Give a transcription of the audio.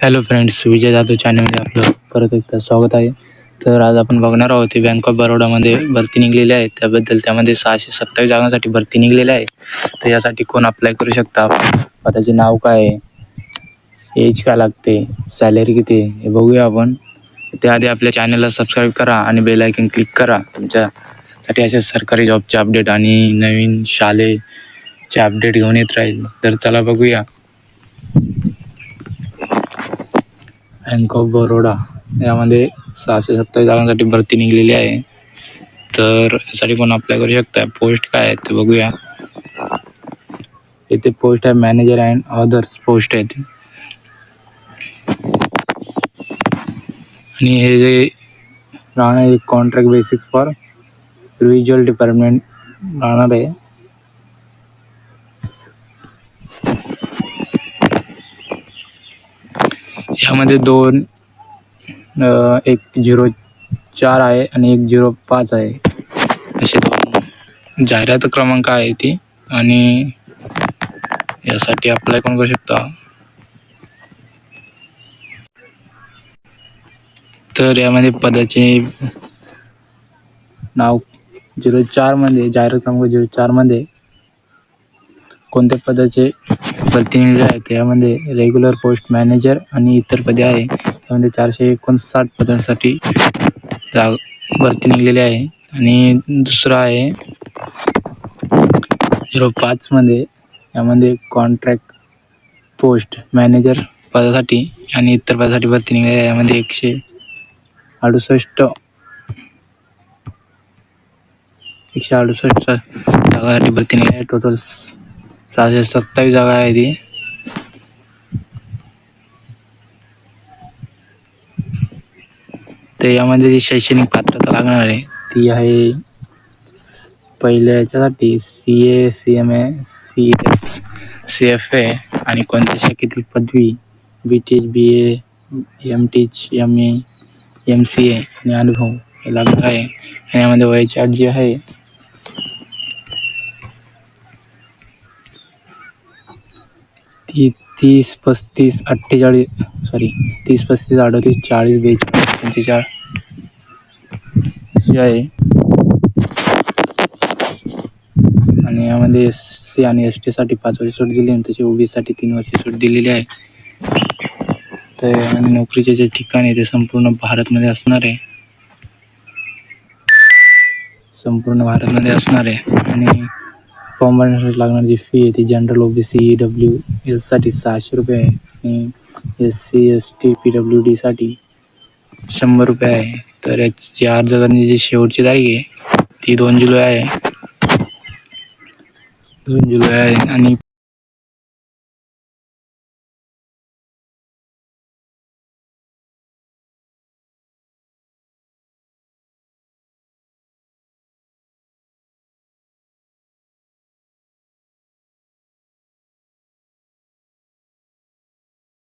Hello friends, Vijay Jadhav चॅनलमध्ये आपलं परत एकदा स्वागत आहे. तर आज आपण बघणार आहोत की बँक ऑफ बरोडामध्ये भरती निघलेली आहे. त्यामध्ये 627 जागांसाठी भरती निघलेली आहे. तर यासाठी कोण अप्लाय करू शकता, पदाचे नाव काय आहे, एज काय लागते, सॅलरी किती आहे, हे बघूया आपण. त्याआधी आपल्या चॅनलला सबस्क्राईब करा आणि बेल आयकॉन क्लिक करा. तुमच्यासाठी असे सरकारी जॉबचे अपडेट आणि नवीन शाळेचे अपडेट घेऊन येत राहील. तर चला बघूया. बँक ऑफ बरोडा यामध्ये 627 जागांसाठी भरती निघलेली आहे. तर यासाठी कोण अप्लाय करू शकता, पोस्ट काय आहे ते बघूया. इथे पोस्ट आहे मॅनेजर अँड अदर्स पोस्ट आहे. आणि हे जे राहणार आहे contract basic for visual department राहणार आहे. यामध्ये 104 आहे आणि 105 आहे, असे दोन जाहिरात क्रमांक आहे ती. आणि यासाठी अप्लाय कोण करू शकता, तर यामध्ये पदाचे नाव 04 मध्ये, जाहिरात क्रमांक 04 मध्ये कोणत्या पदाचे भरती निघले आहे. त्यामध्ये रेग्युलर पोस्ट मॅनेजर आणि इतर पदे आहे. त्यामध्ये 459 पदांसाठी भरती निघलेली आहे. आणि दुसरा आहे 05 मध्ये, यामध्ये कॉन्ट्रॅक्ट पोस्ट मॅनेजर पदासाठी आणि इतर पदासाठी भरती निघलेली आहे. यामध्ये 168 जागासाठी भरती निघाली आहे. टोटल 627 जागा आहे ती. तर यामध्ये जी शैक्षणिक पात्रता लागणार आहे ती आहे, पहिल्या याच्यासाठी CA, CMA, CS, CFA आणि कोणत्या शाखेतील पदवी, BTech, BA, MTech, MA, MCA आणि अनुभव हे लागणार आहे. आणि यामध्ये वयाची अट जी आहे ती 30, 35, 38 30, 35, 38, 40, 42, 45 अशी आहे. आणि यामध्ये SC आणि ST साठी 5 वर्ष सूट दिली आणि तशी OBC साठी 3 वर्ष सूट दिलेली आहे. तर आणि नोकरीचे जे ठिकाण आहे ते संपूर्ण भारतमध्ये असणार आहे. आणि फॉर्म भरण्यासाठी लागणारी जी फी आहे ती जनरल OBC EWS साठी 600 रुपये आहे आणि SC ST PWD साठी 100 रुपये आहे. तर याची अर्ज करण्याची जी शेवटची तारीख आहे ती 2 जुलै आहे. आणि